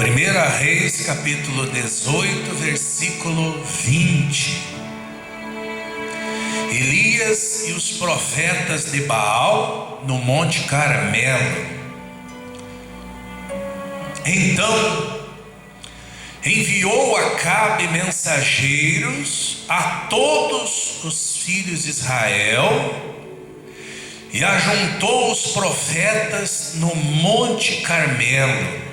1 Reis, capítulo 18, versículo 20. Elias e os profetas de Baal no Monte Carmelo. Então enviou Acabe mensageiros a todos os filhos de Israel e ajuntou os profetas no Monte Carmelo.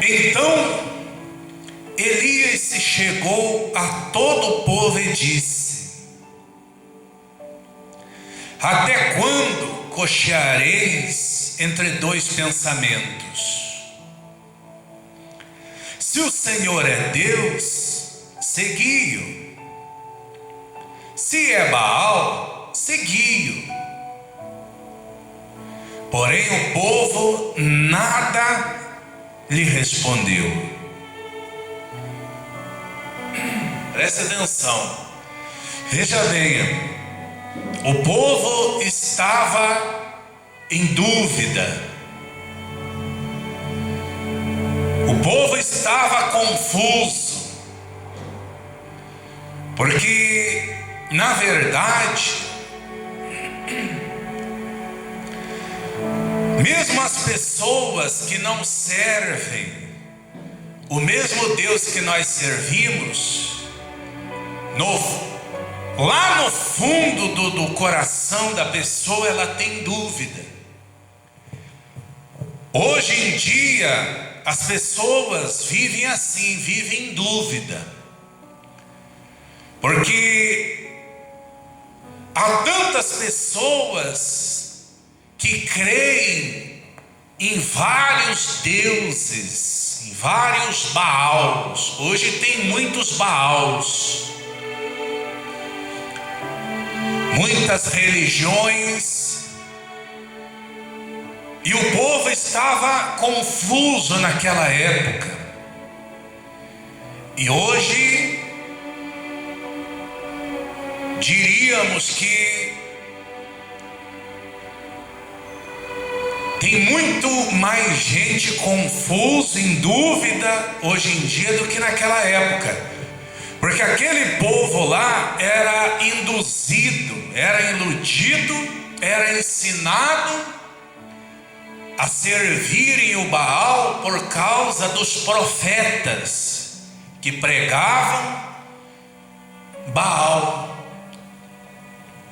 Então Elias se chegou a todo o povo e disse: até quando cocheareis entre dois pensamentos? Se o Senhor é Deus, segui-o. Se é Baal, segui-o. Porém o povo nada lhe respondeu. Preste atenção. Veja bem, o povo estava em dúvida. O povo estava confuso. Porque, na verdade, mesmo as pessoas que não servem o mesmo Deus que nós servimos, lá no fundo do coração da pessoa, ela tem dúvida. Hoje em dia, as pessoas vivem assim, vivem em dúvida. Porque há tantas pessoas que creem em vários deuses, em vários Baals. Hoje tem muitos Baals, muitas religiões, e o povo estava confuso naquela época. E hoje diríamos que tem muito mais gente confusa, em dúvida hoje em dia do que naquela época. Porque aquele povo lá era induzido, era iludido, era ensinado a servirem o Baal por causa dos profetas que pregavam Baal,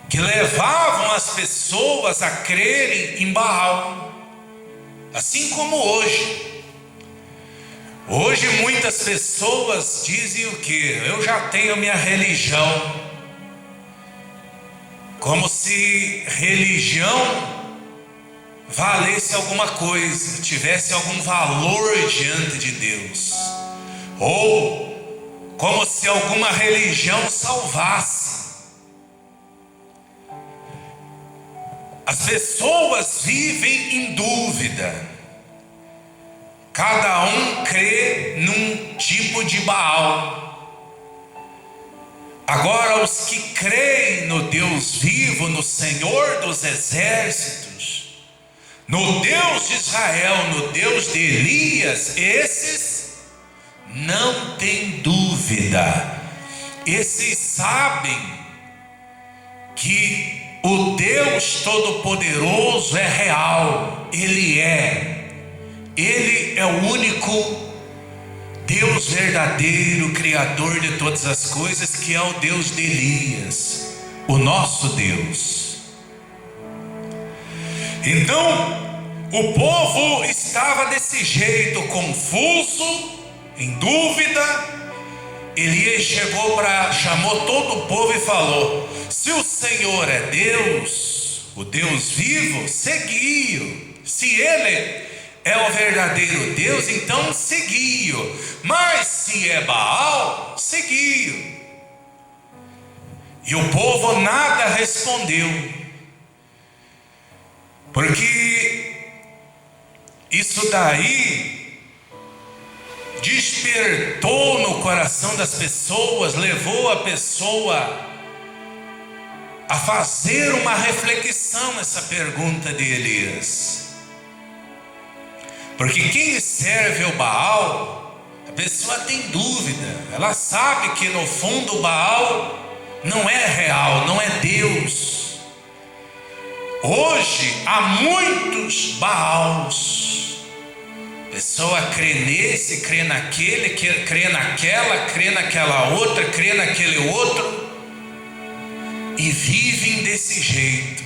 que levavam as pessoas a crerem em Baal. Assim como hoje. Hoje muitas pessoas dizem o quê? Eu já tenho minha religião. Como se religião valesse alguma coisa, tivesse algum valor diante de Deus. Ou como se alguma religião salvasse. As pessoas vivem em dúvida. Cada um crê num tipo de Baal. Agora, os que creem no Deus vivo, no Senhor dos exércitos, no Deus de Israel, no Deus de Elias, esses não têm dúvida. Esses sabem que o Deus Todo-Poderoso é real. Ele é o único Deus verdadeiro, Criador de todas as coisas, que é o Deus de Elias, o nosso Deus. Então, o povo estava desse jeito, confuso, em dúvida. Elias chamou todo o povo e falou: se o Senhor é Deus, o Deus vivo, segui-o. Se Ele é o verdadeiro Deus, então segui-o. Mas se é Baal, segui-o. E o povo nada respondeu, porque isso daí despertou no coração das pessoas, levou a pessoa a fazer uma reflexão essa pergunta de Elias. Porque quem serve o Baal, a pessoa tem dúvida, ela sabe que no fundo o Baal não é real, não é Deus. Hoje há muitos Baals. A pessoa crê nesse, crê naquele, crê naquela outra, crê naquele outro, e vivem desse jeito.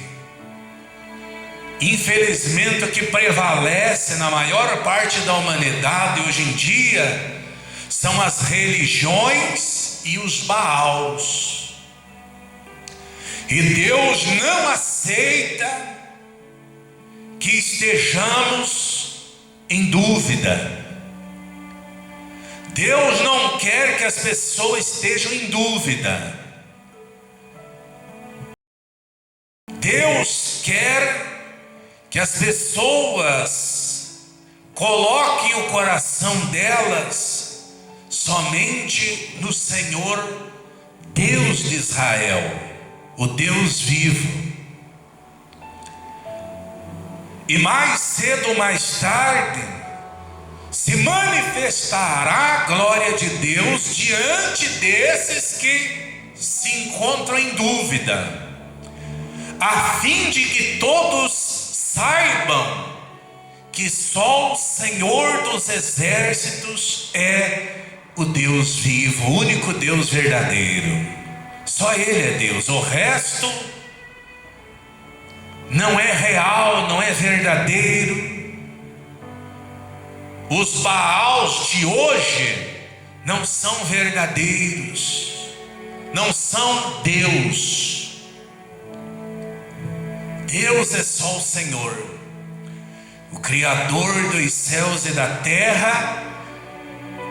Infelizmente, o que prevalece na maior parte da humanidade hoje em dia são as religiões e os Baals. E Deus não aceita que estejamos em dúvida. Deus não quer que as pessoas estejam em dúvida. Deus quer que as pessoas coloquem o coração delas somente no Senhor, Deus de Israel, o Deus vivo. E mais cedo ou mais tarde se manifestará a glória de Deus diante desses que se encontram em dúvida, a fim de que todos saibam que só o Senhor dos exércitos é o Deus vivo, o único Deus verdadeiro. Só Ele é Deus, o resto não é real, não é verdadeiro. Os Baals de hoje não são verdadeiros, não são Deus. Deus é só o Senhor, o Criador dos céus e da terra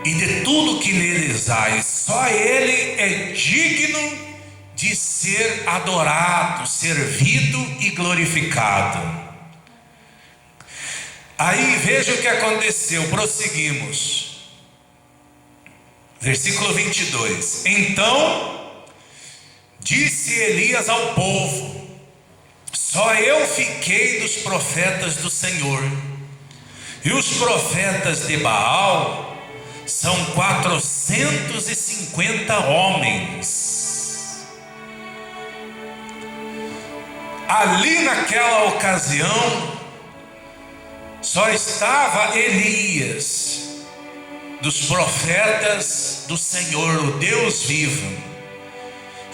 e de tudo que neles há. E só Ele é digno de ser adorado, servido e glorificado. Aí veja o que aconteceu, prosseguimos. Versículo 22. Então disse Elias ao povo: só eu fiquei dos profetas do Senhor, e os profetas de Baal são 450 homens. Ali naquela ocasião só estava Elias, dos profetas do Senhor, o Deus vivo.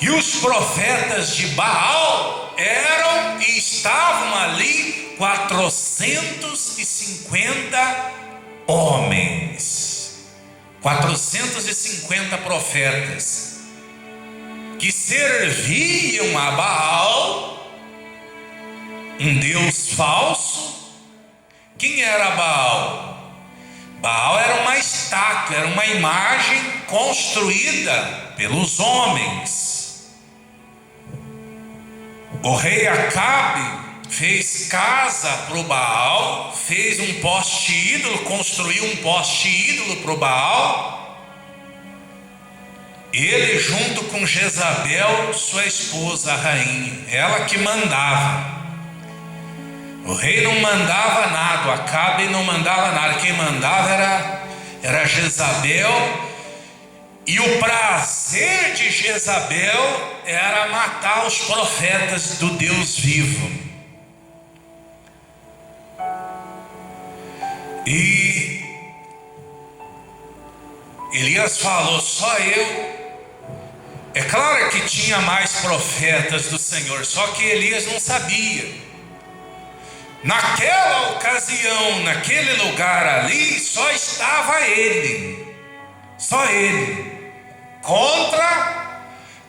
E os profetas de Baal eram e estavam ali 450 homens. 450 profetas que serviam a Baal, um Deus falso. Quem era Baal? Baal era uma estátua, era uma imagem construída pelos homens. O rei Acabe fez casa para o Baal, fez um poste ídolo, construiu um poste ídolo para o Baal. Ele junto com Jezabel, sua esposa, a rainha, ela que mandava. O rei não mandava nada, o Acabe não mandava nada, quem mandava era Jezabel. E o prazer de Jezabel era matar os profetas do Deus vivo. E Elias falou: só eu. É claro que tinha mais profetas do Senhor, só que Elias não sabia. Naquela ocasião, naquele lugar ali, só estava ele, só ele, contra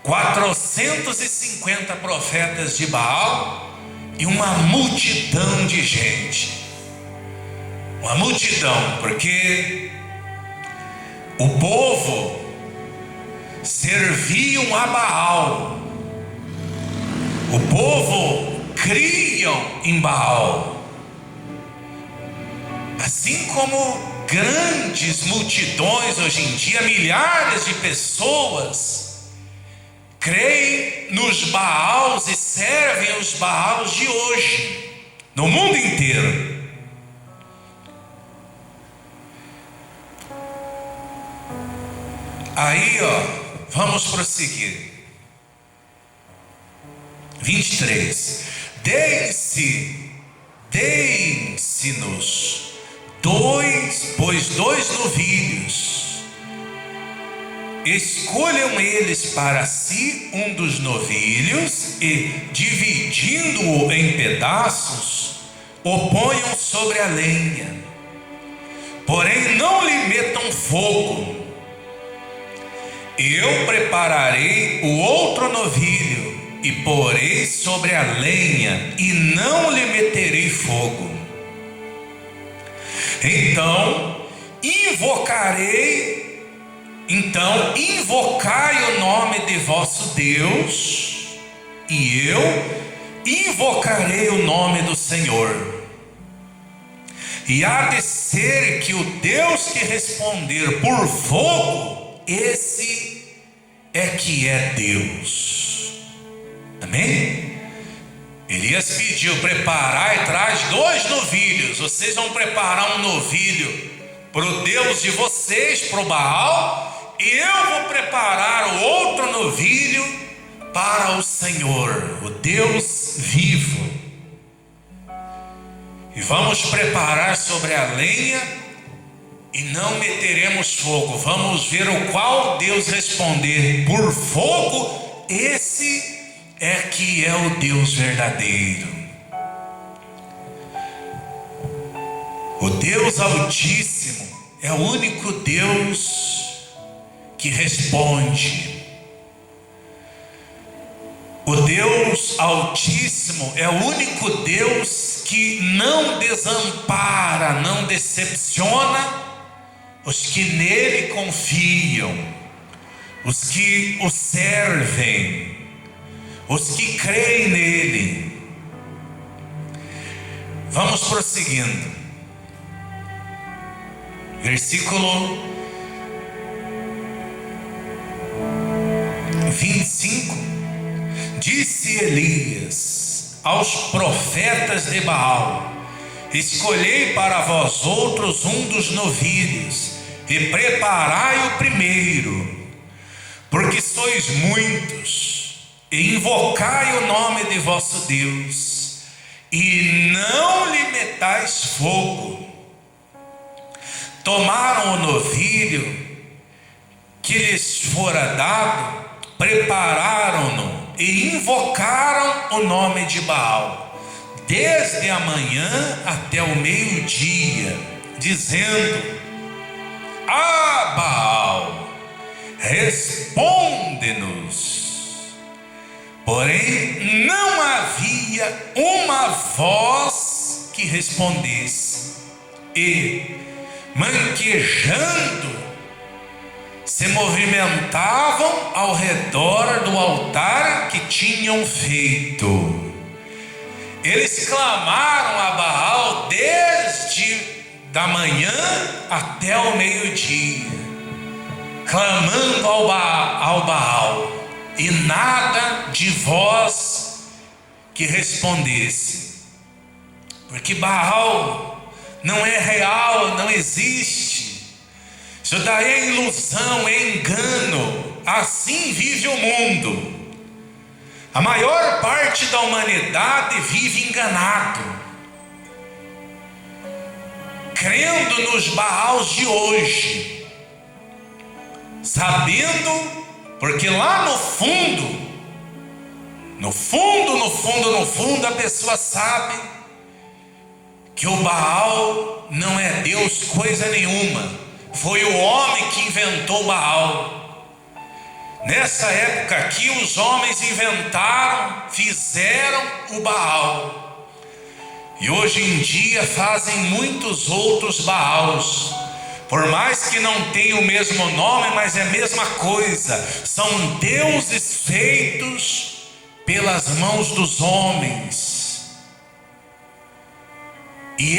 450 profetas de Baal e uma multidão de gente. Uma multidão, porque o povo serviam a Baal, o povo criam em Baal, assim como grandes multidões hoje em dia, milhares de pessoas creem nos Baals e servem os Baals de hoje, no mundo inteiro. Aí, vamos prosseguir. 23. Deem-se-nos dois novilhos. Escolham eles para si um dos novilhos e, dividindo-o em pedaços, o ponham sobre a lenha. Porém, não lhe metam fogo. Eu prepararei o outro novilho e porei sobre a lenha e não lhe meterei fogo. Então invocai o nome de vosso Deus, e eu invocarei o nome do Senhor. E há de ser que o Deus que responder por fogo, esse é que é Deus. Amém? Elias pediu: preparai e traz 2 novilhos. Vocês vão preparar um novilho para o Deus de vocês, para o Baal, e eu vou preparar o outro novilho para o Senhor, o Deus vivo. E vamos preparar sobre a lenha e não meteremos fogo. Vamos ver o qual Deus responder por fogo, esse é que é o Deus verdadeiro. O Deus Altíssimo é o único Deus que responde. O Deus Altíssimo é o único Deus que não desampara, não decepciona os que nele confiam, os que o servem, os que creem nele. Vamos prosseguindo. Versículo 25. Disse Elias aos profetas de Baal: escolhei para vós outros um dos novilhos e preparai o primeiro, porque sois muitos, e invocai o nome de vosso Deus, e não lhe metais fogo. Tomaram o novilho que lhes fora dado, prepararam-no e invocaram o nome de Baal, desde a manhã até o meio-dia, dizendo: Ah, Baal, responde-nos. Porém, não havia uma voz que respondesse, e, manquejando, se movimentavam ao redor do altar que tinham feito. Eles clamaram a Baal desde da manhã até o meio-dia, clamando ao Baal, e nada de voz que respondesse, porque Baal não é real, não existe. Isso daí é ilusão, é engano. Assim vive o mundo. A maior parte da humanidade vive enganado, crendo nos Baals de hoje, sabendo, porque lá no fundo a pessoa sabe que o Baal não é Deus coisa nenhuma. Foi o homem que inventou Baal. Nessa época aqui, os homens inventaram, fizeram o Baal. E hoje em dia fazem muitos outros Baals. Por mais que não tenham o mesmo nome, mas é a mesma coisa. São deuses feitos pelas mãos dos homens. E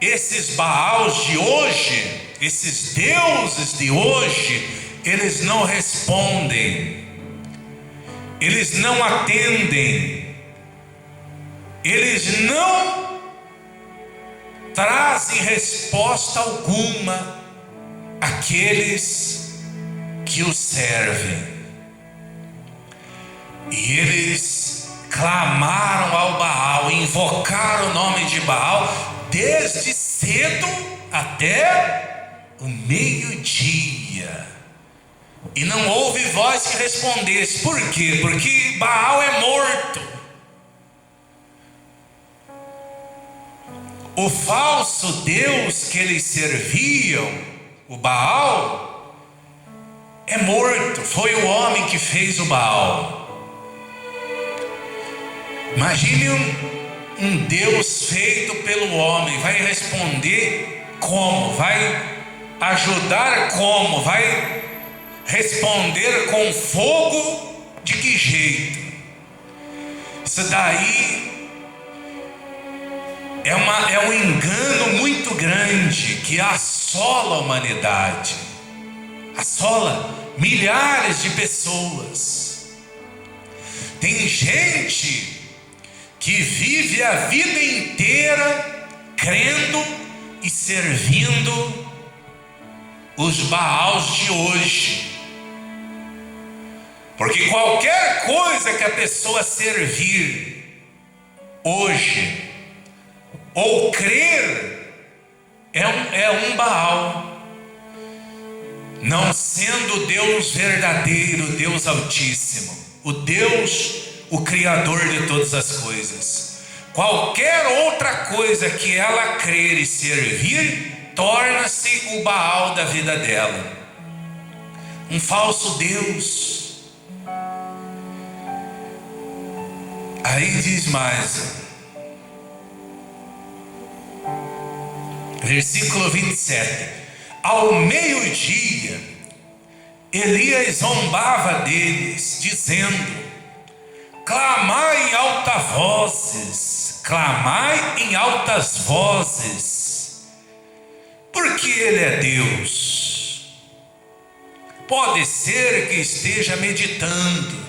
esses Baals de hoje, esses deuses de hoje, eles não respondem. eles não atendem, eles não trazem resposta alguma àqueles que os servem. E eles clamaram ao Baal, invocaram o nome de Baal desde cedo até o meio-dia. E não houve voz que respondesse. Por quê? Porque Baal é morto. O falso Deus que eles serviam, o Baal, é morto. Foi o homem que fez o Baal. Imagine um Deus feito pelo homem. Vai responder como? Vai ajudar como? Vai responder com fogo? De que jeito? Isso daí é um engano muito grande que assola a humanidade, assola milhares de pessoas. Tem gente que vive a vida inteira crendo e servindo os Baals de hoje. Porque qualquer coisa que a pessoa servir hoje ou crer é um Baal, não sendo Deus verdadeiro, Deus Altíssimo, o Deus, o Criador de todas as coisas. Qualquer outra coisa que ela crer e servir torna-se o Baal da vida dela, um falso Deus. Aí diz mais, versículo 27: ao meio-dia, Elias zombava deles, dizendo: clamai em altas vozes, clamai em altas vozes, porque Ele é Deus. Pode ser que esteja meditando,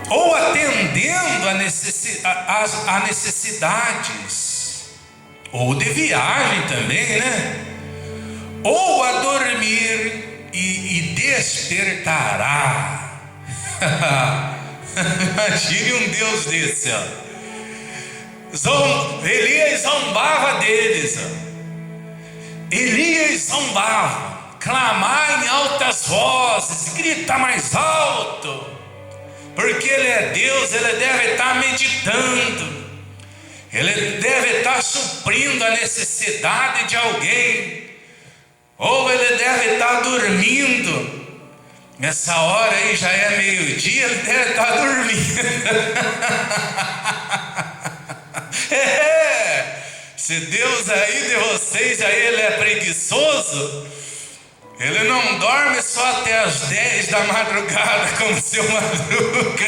ou atendendo a necessidades, ou de viagem também, né? Ou a dormir e despertará. Imagine um Deus desse, ó. Elias zombava deles, ó. Elias zombava: clamar em altas vozes, grita mais alto, porque Ele é Deus. Ele deve estar meditando, Ele deve estar suprindo a necessidade de alguém, ou Ele deve estar dormindo. Nessa hora aí já é meio-dia, Ele deve estar dormindo. Se Deus aí de vocês, aí Ele é preguiçoso, Ele não dorme só até as 10 da madrugada, como seu Madruga.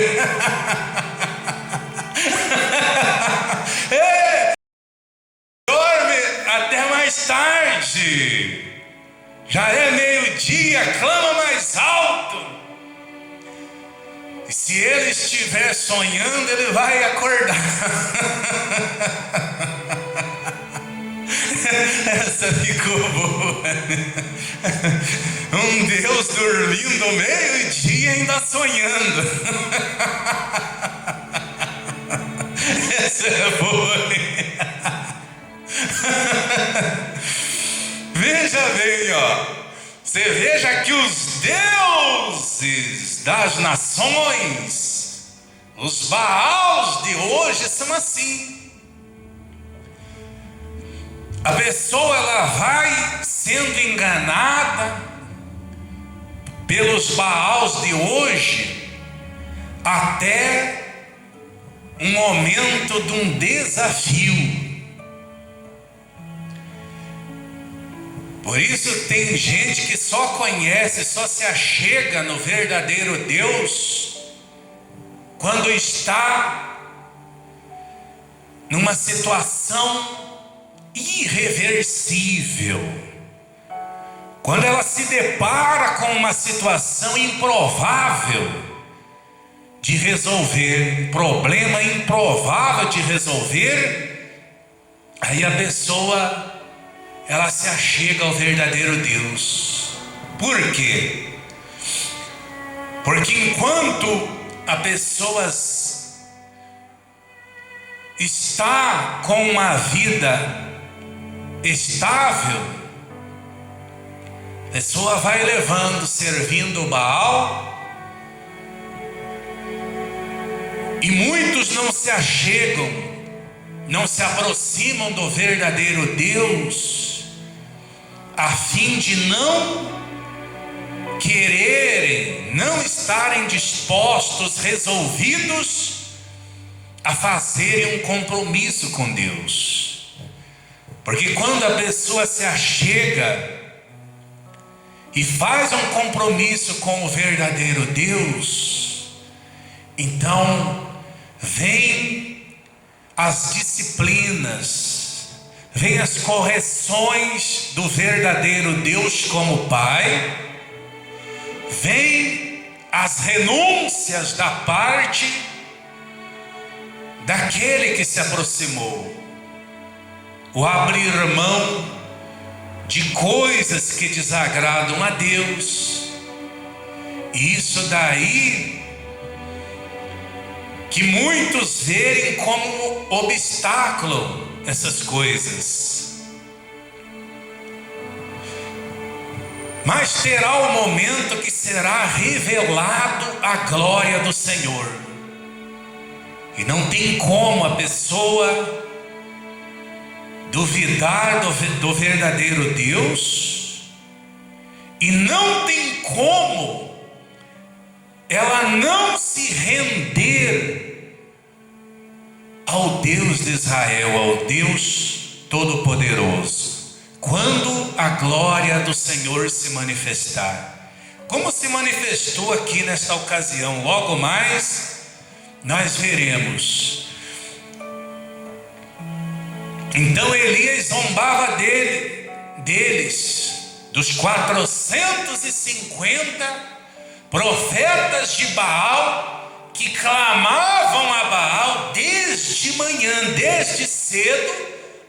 Dorme até mais tarde. Já é meio-dia, clama mais alto. E se ele estiver sonhando, ele vai acordar. Essa ficou boa. Um Deus dormindo ao meio-dia, ainda sonhando. Essa é boa. Veja bem, ó. Você veja que os deuses das nações, os Baals de hoje, são assim. A pessoa, ela vai sendo enganada pelos Baals de hoje até um momento de um desafio. Por isso tem gente que só conhece, só se achega no verdadeiro Deus quando está numa situação irreversível, quando ela se depara com uma situação improvável de resolver, um problema improvável de resolver, aí a pessoa, ela se achega ao verdadeiro Deus. Por quê? Porque enquanto a pessoa está com uma vida estável, a pessoa vai levando, servindo o Baal, e muitos não se achegam, não se aproximam do verdadeiro Deus, a fim de não quererem, não estarem dispostos, resolvidos a fazerem um compromisso com Deus. Porque quando a pessoa se achega e faz um compromisso com o verdadeiro Deus, então vem as disciplinas, vem as correções do verdadeiro Deus como Pai, vem as renúncias da parte daquele que se aproximou, o abrir mão de coisas que desagradam a Deus. E isso daí que muitos verem como obstáculo essas coisas. Mas terá o momento que será revelado a glória do Senhor. E não tem como a pessoa duvidar do verdadeiro Deus, e não tem como ela não se render ao Deus de Israel, ao Deus Todo-Poderoso, quando a glória do Senhor se manifestar, como se manifestou aqui nesta ocasião. Logo mais nós veremos. Então Elias zombava deles, dos 450 profetas de Baal, que clamavam a Baal desde manhã, desde cedo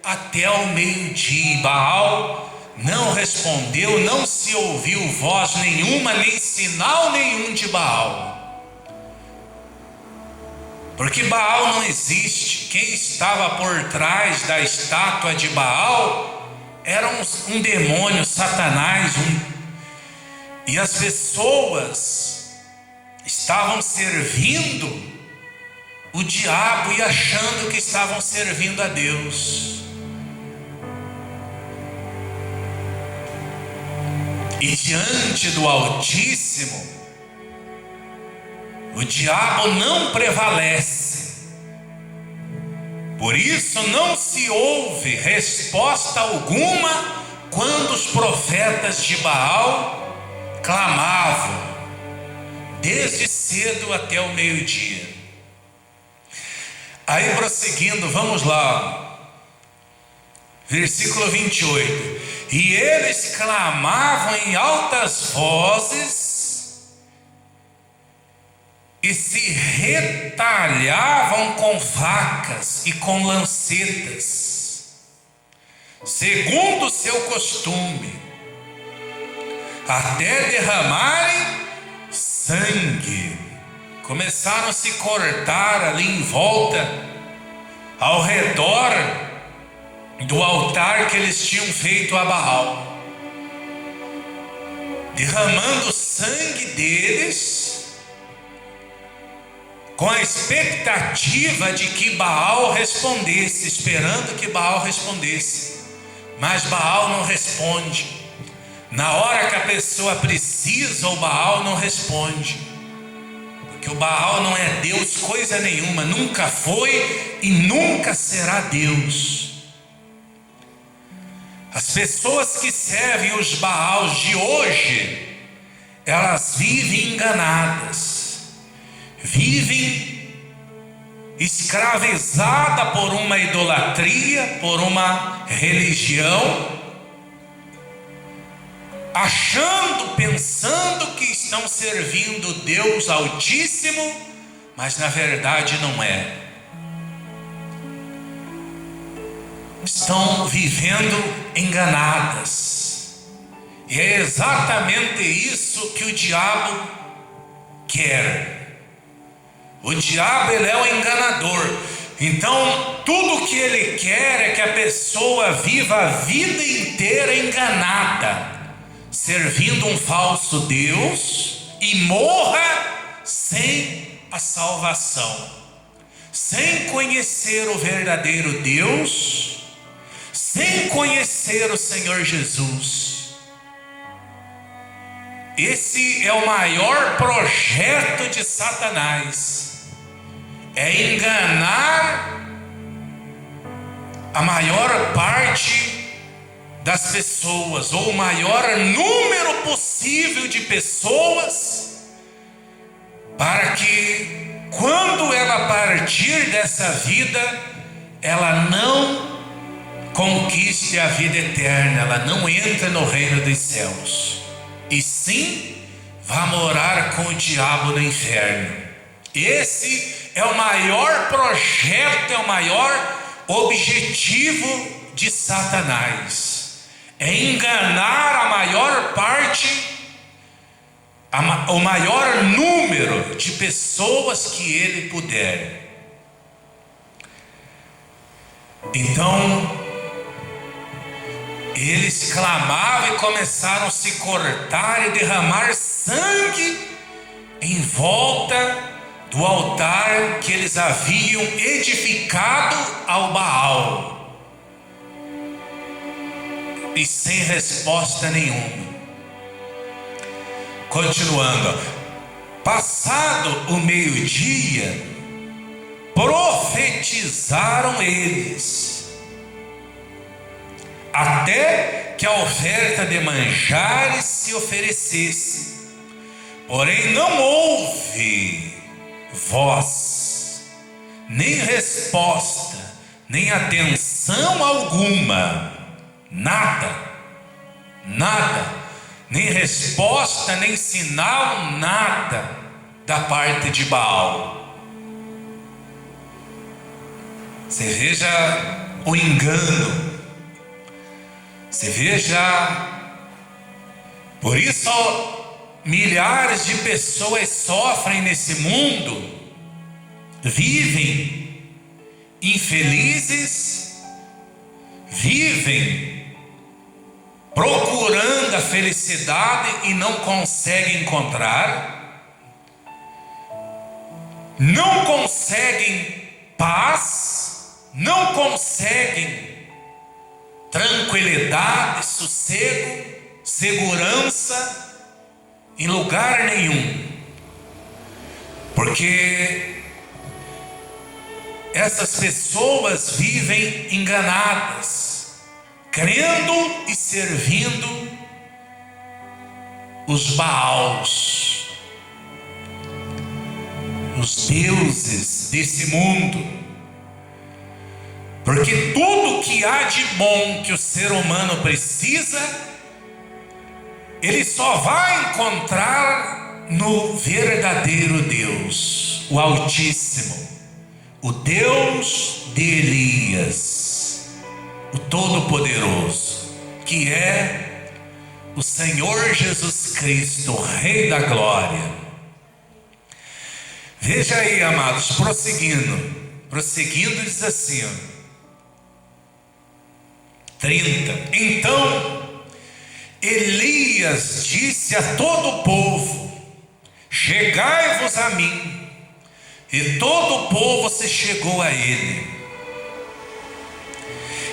até ao meio-dia. Baal não respondeu, não se ouviu voz nenhuma, nem sinal nenhum de Baal. Porque Baal não existe. Quem estava por trás da estátua de Baal era um demônio, Satanás, e as pessoas estavam servindo o diabo e achando que estavam servindo a Deus. E diante do Altíssimo, o diabo não prevalece. Por isso não se ouve resposta alguma quando os profetas de Baal clamavam, desde cedo até o meio-dia. Aí prosseguindo, vamos lá, versículo 28. E eles clamavam em altas vozes e se retalhavam com facas e com lancetas, segundo o seu costume, até derramarem sangue. Começaram a se cortar ali em volta, ao redor do altar que eles tinham feito a Baal, derramando o sangue deles, com a expectativa de que Baal respondesse, esperando que Baal respondesse. Mas Baal não responde. Na hora que a pessoa precisa, o Baal não responde. Porque o Baal não é Deus coisa nenhuma, nunca foi e nunca será Deus. As pessoas que servem os Baals de hoje, elas vivem enganadas, vivem escravizadas por uma idolatria, por uma religião, achando, pensando que estão servindo Deus Altíssimo, mas na verdade não é. Estão vivendo enganadas. E é exatamente isso que o diabo quer. O diabo, ele é o enganador. Então, tudo que ele quer é que a pessoa viva a vida inteira enganada, servindo um falso Deus, e morra sem a salvação, sem conhecer o verdadeiro Deus, sem conhecer o Senhor Jesus. Esse é o maior projeto de Satanás, é enganar a maior parte das pessoas, ou o maior número possível de pessoas, para que quando ela partir dessa vida, ela não conquiste a vida eterna, ela não entra no reino dos céus, e sim vá morar com o diabo no inferno. Esse é o maior projeto, é o maior objetivo de Satanás, é enganar a maior parte, o maior número de pessoas que ele puder. Então, eles clamavam e começaram a se cortar e derramar sangue em volta do altar que eles haviam edificado ao Baal, e sem resposta nenhuma. Continuando, passado o meio-dia, profetizaram eles, até que a oferta de manjares se oferecesse, porém não houve voz, nem resposta, nem atenção alguma, nada, nem resposta, nem sinal, nada da parte de Baal. Você veja o engano, você veja, por isso milhares de pessoas sofrem nesse mundo, vivem infelizes, vivem procurando a felicidade e não conseguem encontrar, não conseguem paz, não conseguem tranquilidade, sossego, segurança em lugar nenhum, porque essas pessoas vivem enganadas, crendo e servindo os Baals, os deuses desse mundo, porque tudo que há de bom que o ser humano precisa, ele só vai encontrar no verdadeiro Deus, o Altíssimo, o Deus de Elias, o Todo-Poderoso, que é o Senhor Jesus Cristo, o Rei da Glória. Veja aí, amados, prosseguindo diz assim, 30. Então Elias disse a todo o povo: chegai-vos a mim. E todo o povo se chegou a ele.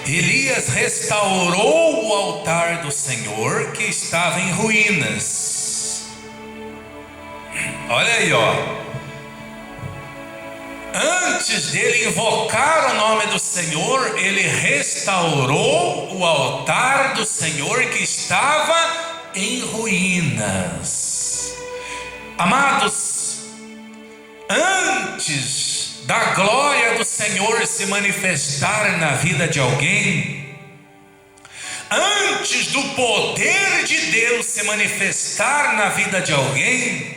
Elias restaurou o altar do Senhor, que estava em ruínas. Olha aí, antes dele invocar o nome do Senhor, ele restaurou o altar do Senhor que estava em ruínas. Amados, antes da glória do Senhor se manifestar na vida de alguém, antes do poder de Deus se manifestar na vida de alguém,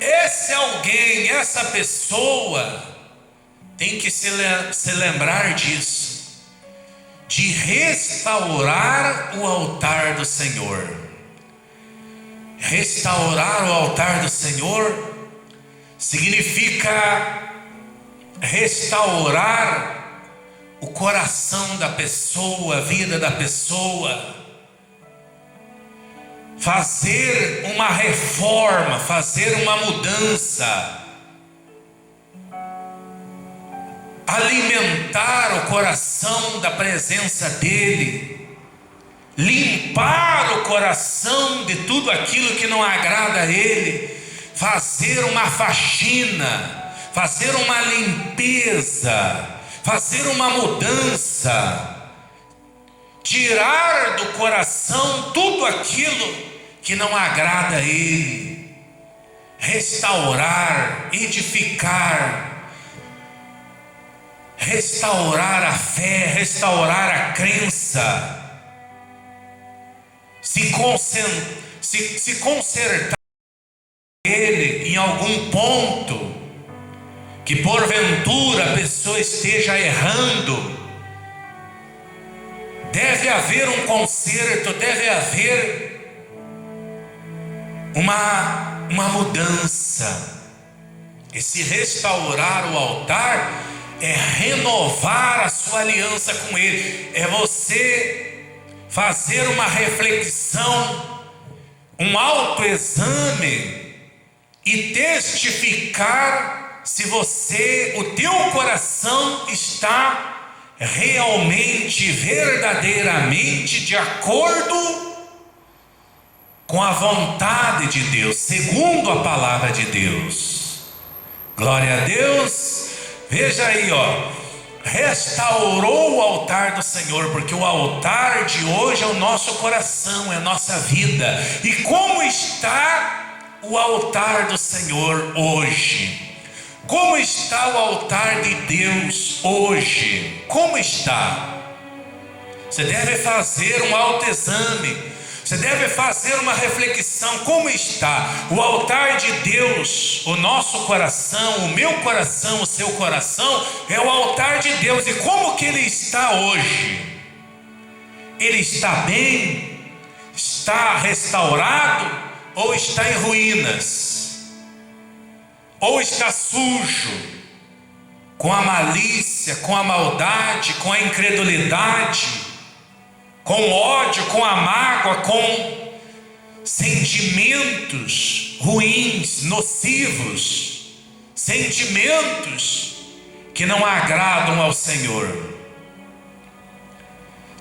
esse alguém, essa pessoa, tem que se lembrar disso, de restaurar o altar do Senhor. Restaurar o altar do Senhor significa restaurar o coração da pessoa, a vida da pessoa, fazer uma reforma, fazer uma mudança, alimentar o coração da presença dEle, limpar o coração de tudo aquilo que não agrada a Ele, fazer uma faxina, fazer uma limpeza, fazer uma mudança, tirar do coração tudo aquilo que não agrada a Ele, restaurar, edificar, restaurar a fé, restaurar a crença, se consertar Ele em algum ponto que porventura a pessoa esteja errando. Deve haver um conserto, deve haver uma mudança. Esse restaurar o altar é renovar a sua aliança com Ele, é você fazer uma reflexão, um autoexame e testificar se o teu coração está realmente, verdadeiramente de acordo com a vontade de Deus, segundo a palavra de Deus. Glória a Deus. Veja aí, restaurou o altar do Senhor, porque o altar de hoje é o nosso coração, é a nossa vida. E como está o altar do Senhor hoje? Como está o altar de Deus hoje? Como está? Você deve fazer um autoexame, você deve fazer uma reflexão. Como está o altar de Deus? O nosso coração, o meu coração, o seu coração é o altar de Deus. E como que ele está hoje? Ele está bem? Está restaurado? Ou está em ruínas? Ou está sujo, com a malícia, com a maldade, com a incredulidade, com o ódio, com a mágoa, com sentimentos ruins, nocivos, sentimentos que não agradam ao Senhor.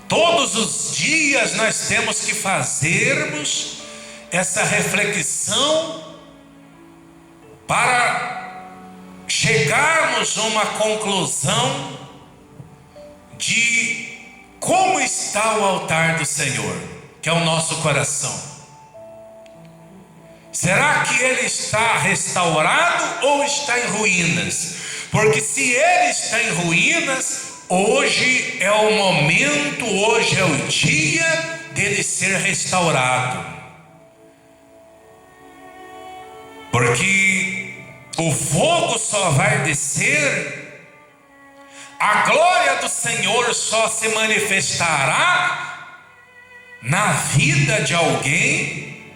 Todos os dias nós temos que fazermos essa reflexão para chegarmos a uma conclusão de como está o altar do Senhor, que é o nosso coração. Será que ele está restaurado ou está em ruínas? Porque se ele está em ruínas, hoje é o momento, hoje é o dia dele ser restaurado. Porque o fogo só vai descer, a glória do Senhor só se manifestará na vida de alguém,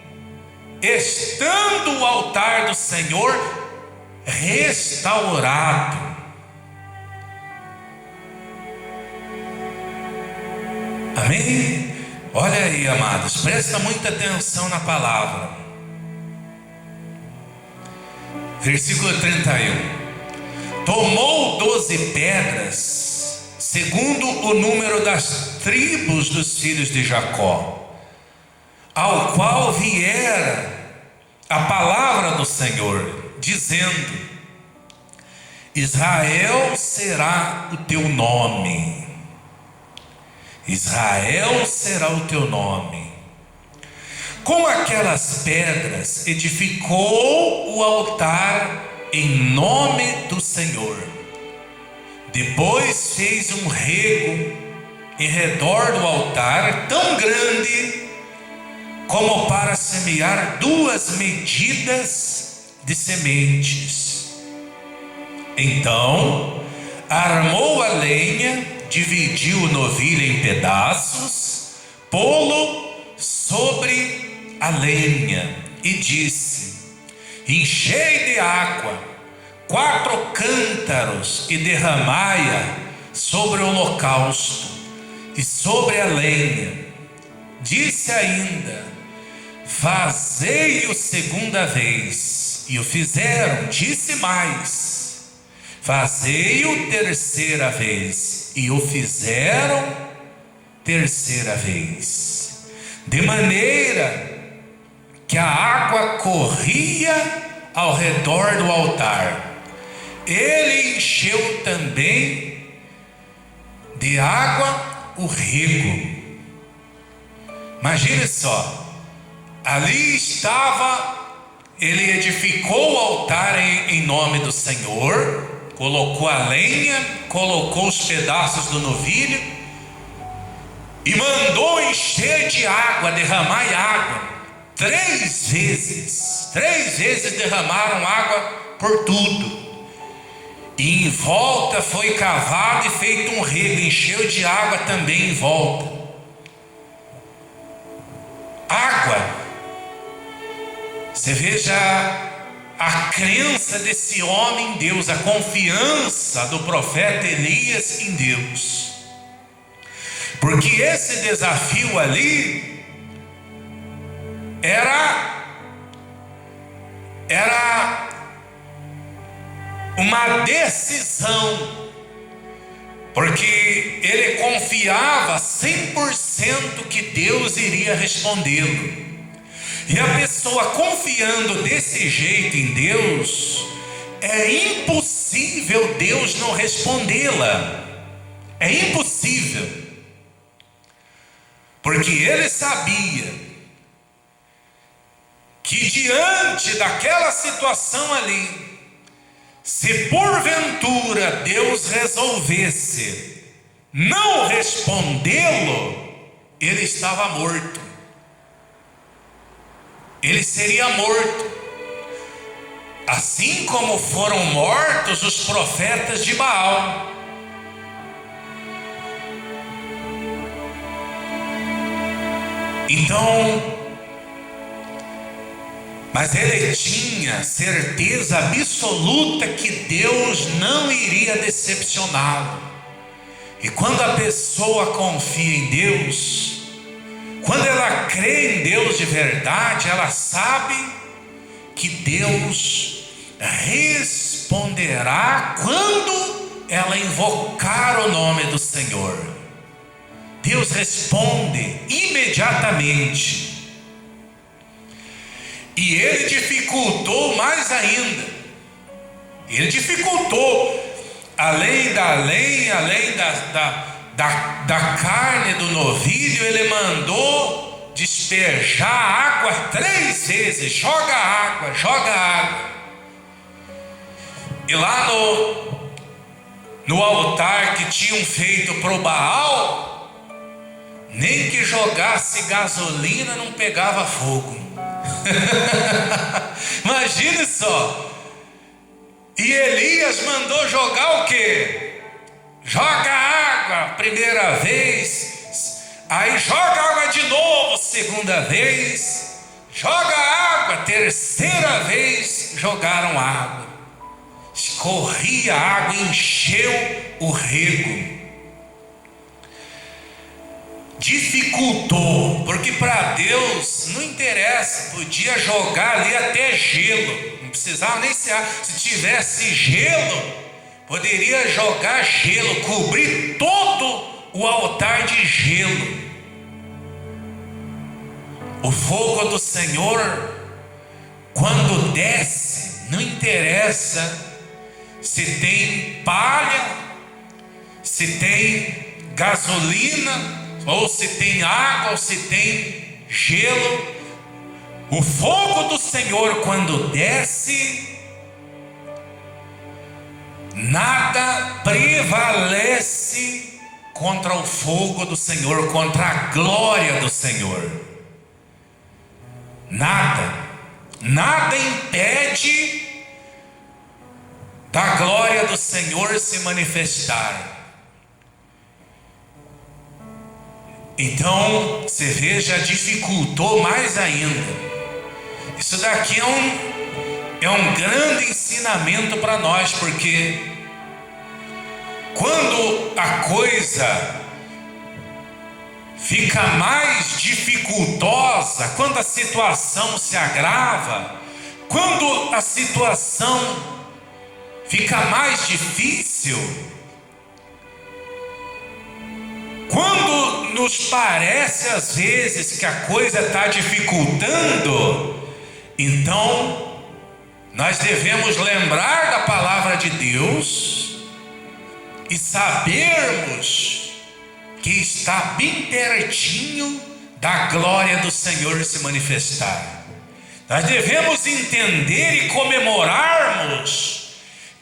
estando o altar do Senhor restaurado. Amém? Olha aí, amados, presta muita atenção na palavra. Versículo 31. Tomou 12 pedras, segundo o número das tribos dos filhos de Jacó, ao qual viera a palavra do Senhor, dizendo: Israel será o teu nome. Israel será o teu nome. Com aquelas pedras edificou o altar em nome do Senhor. Depois fez um rego em redor do altar, tão grande como para semear 2 medidas de sementes. Então armou a lenha, dividiu o novilho em pedaços, pô-lo sobre a lenha e disse: enchei de água 4 cântaros e derramai-a sobre o holocausto e sobre a lenha. Disse ainda: fazei-o segunda vez, e o fizeram. Disse mais: fazei-o terceira vez, e o fizeram terceira vez, de maneira que a água corria ao redor do altar. Ele encheu também de água o rego. Imagine só, ali estava, ele edificou o altar em nome do Senhor, colocou a lenha, colocou os pedaços do novilho e mandou encher de água, derramar água. 3 vezes derramaram água por tudo. E em volta foi cavado e feito um rego, encheu de água também em volta. Água. Você veja a crença desse homem em Deus, a confiança do profeta Elias em Deus. Porque esse desafio ali era uma decisão, porque ele confiava 100% que Deus iria respondê-lo. E a pessoa confiando desse jeito em Deus, é impossível Deus não respondê-la. É impossível. Porque ele sabia que diante daquela situação ali, se porventura Deus resolvesse não respondê-lo, ele estava morto. Ele seria morto. Assim como foram mortos os profetas de Baal. Então, mas ele tinha certeza absoluta que Deus não iria decepcioná-lo. E quando a pessoa confia em Deus, quando ela crê em Deus de verdade, ela sabe que Deus responderá quando ela invocar o nome do Senhor. Deus responde imediatamente. E ele dificultou mais ainda. Ele dificultou, além da lenha, além da carne do novilho, ele mandou despejar água 3 vezes. Joga água, joga água. E lá no altar que tinham feito para o Baal, nem que jogasse gasolina não pegava fogo. Imagine só. E Elias mandou jogar o quê? Joga água primeira vez, aí joga água de novo segunda vez, joga água terceira vez, jogaram água, escorria água, encheu o rego. Dificultou, porque para Deus não interessa, podia jogar ali até gelo, não precisava nem se tivesse gelo, poderia jogar gelo, cobrir todo o altar de gelo. O fogo do Senhor, quando desce, não interessa se tem palha, se tem gasolina, ou se tem água, ou se tem gelo. O fogo do Senhor, quando desce, nada prevalece contra o fogo do Senhor, contra a glória do Senhor. Nada impede da glória do Senhor se manifestar. Então, você veja, dificultou mais ainda. Isso daqui é um grande ensinamento para nós, porque quando a coisa fica mais dificultosa, quando a situação se agrava, quando a situação fica mais difícil, quando nos parece às vezes que a coisa está dificultando, então nós devemos lembrar da palavra de Deus e sabermos que está bem pertinho da glória do Senhor se manifestar. Nós devemos entender e comemorarmos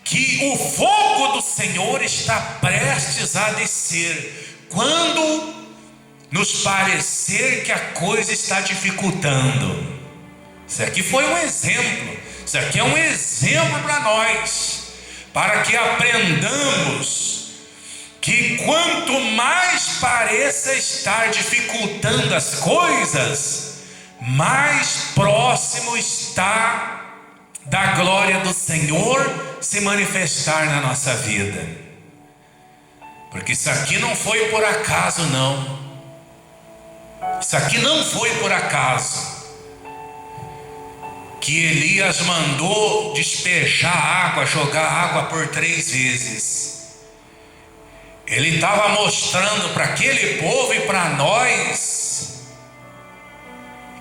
que o fogo do Senhor está prestes a descer, quando nos parecer que a coisa está dificultando. Isso aqui foi um exemplo, isso aqui é um exemplo para nós, para que aprendamos que quanto mais pareça estar dificultando as coisas, mais próximo está da glória do Senhor se manifestar na nossa vida. Porque isso aqui não foi por acaso, não. Isso aqui não foi por acaso que Elias mandou despejar água, jogar água por 3 vezes. Ele estava mostrando para aquele povo e para nós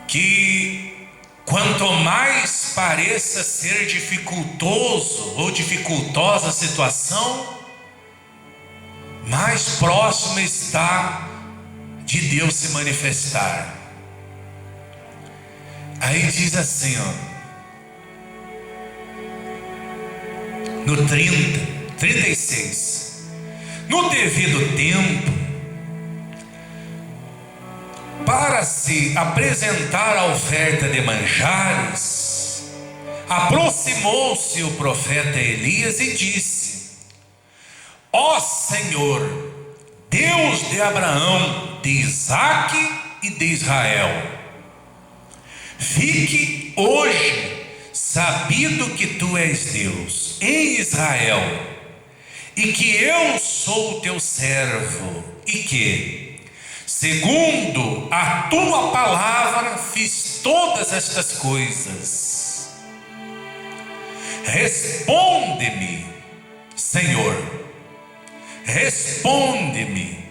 que quanto mais pareça ser dificultoso ou dificultosa a situação, mais próximo está de Deus se manifestar. Aí diz assim, no 36. No devido tempo, para se apresentar a oferta de manjares, aproximou-se o profeta Elias e disse: Ó Senhor, Deus de Abraão, de Isaque e de Israel, fique hoje sabido que tu és Deus em Israel, e que eu sou teu servo, e que, segundo a tua palavra, fiz todas estas coisas. Responde-me, Senhor, responde-me,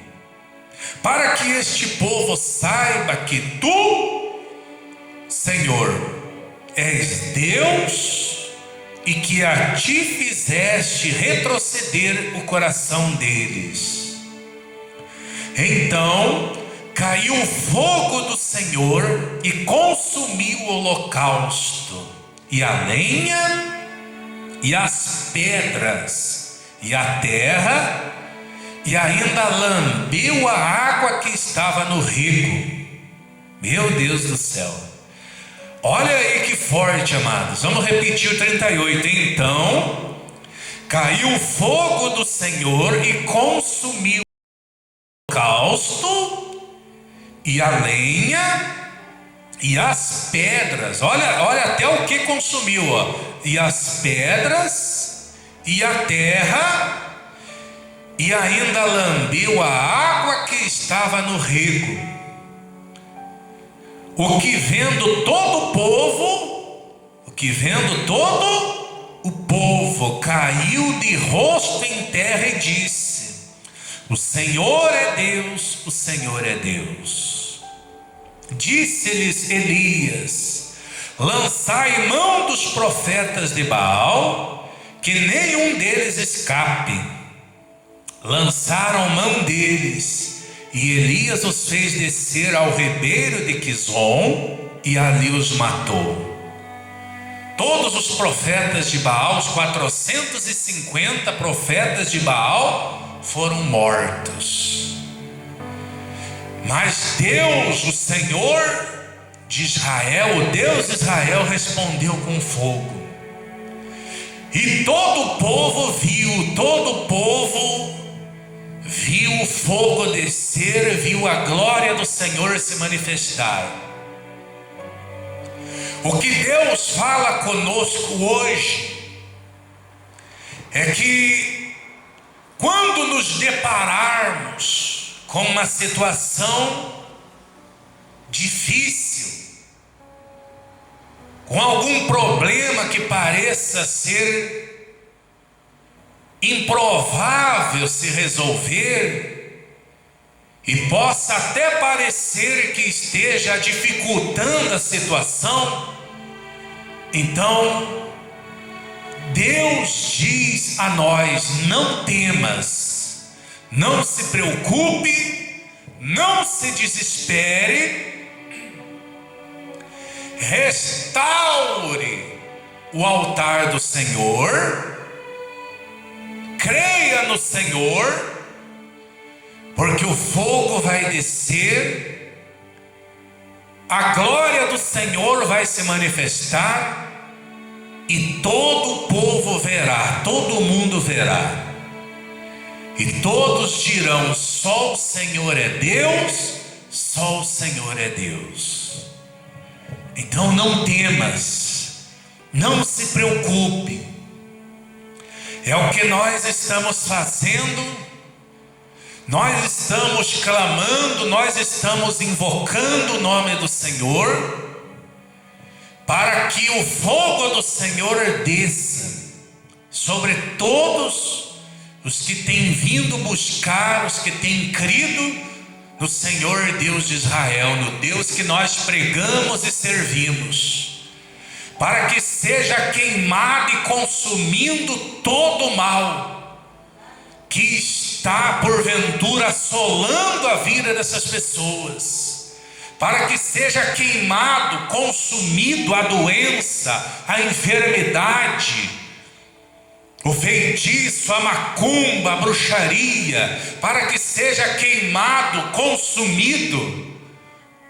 para que este povo saiba que tu, Senhor, és Deus, e que a ti fizeste retroceder o coração deles. Então caiu o fogo do Senhor e consumiu o holocausto, e a lenha, e as pedras, e a terra, e ainda lambeu a água que estava no rigo. Meu Deus do céu! Olha aí que forte, amados. Vamos repetir o 38. Então caiu o fogo do Senhor e consumiu o holocausto, e a lenha, e as pedras. Olha até o que consumiu, e as pedras, e a terra, e ainda lambeu a água que estava no rego. O que vendo todo o povo caiu de rosto em terra e disse: O Senhor é Deus, o Senhor é Deus. Disse-lhes Elias: Lançai mão dos profetas de Baal, que nenhum deles escape. Lançaram mão deles, e Elias os fez descer ao ribeiro de Quizon, e ali os matou. Todos os profetas de Baal, os 450 profetas de Baal, foram mortos. Mas Deus, o Senhor de Israel, o Deus de Israel, respondeu com fogo. E todo o povo viu o fogo descer, viu a glória do Senhor se manifestar. O que Deus fala conosco hoje é que quando nos depararmos com uma situação difícil, com algum problema que pareça ser improvável se resolver, e possa até parecer que esteja dificultando a situação, então Deus diz a nós: não temas, não se preocupe, não se desespere, restaure o altar do Senhor, creia no Senhor, porque o fogo vai descer, a glória do Senhor vai se manifestar, e todo o povo verá, todo mundo verá, e todos dirão: só o Senhor é Deus, só o Senhor é Deus. Então não temas, não se preocupe. É o que nós estamos fazendo. Nós estamos clamando, nós estamos invocando o nome do Senhor, para que o fogo do Senhor desça sobre todos os que têm vindo buscar, os que têm crido no Senhor Deus de Israel, no Deus que nós pregamos e servimos, para que seja queimado e consumindo todo o mal que está porventura assolando a vida dessas pessoas, para que seja queimado, consumido a doença, a enfermidade, o feitiço, a macumba, a bruxaria, para que seja queimado, consumido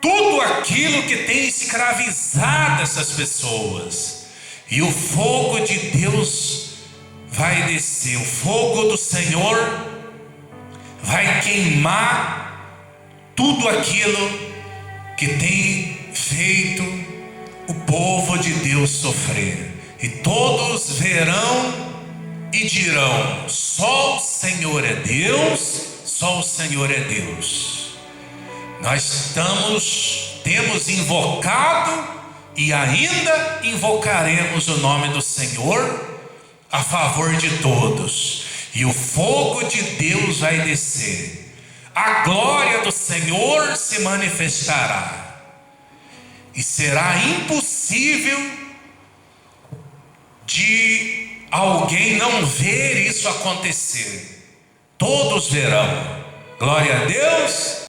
tudo aquilo que tem escravizado essas pessoas, e o fogo de Deus vai descer, o fogo do Senhor vai queimar tudo aquilo que tem feito o povo de Deus sofrer, e todos verão e dirão: só o Senhor é Deus, só o Senhor é Deus. Nós temos invocado e ainda invocaremos o nome do Senhor a favor de todos, e o fogo de Deus vai descer, a glória do Senhor se manifestará, e será impossível de alguém não ver isso acontecer. Todos verão. Glória a Deus.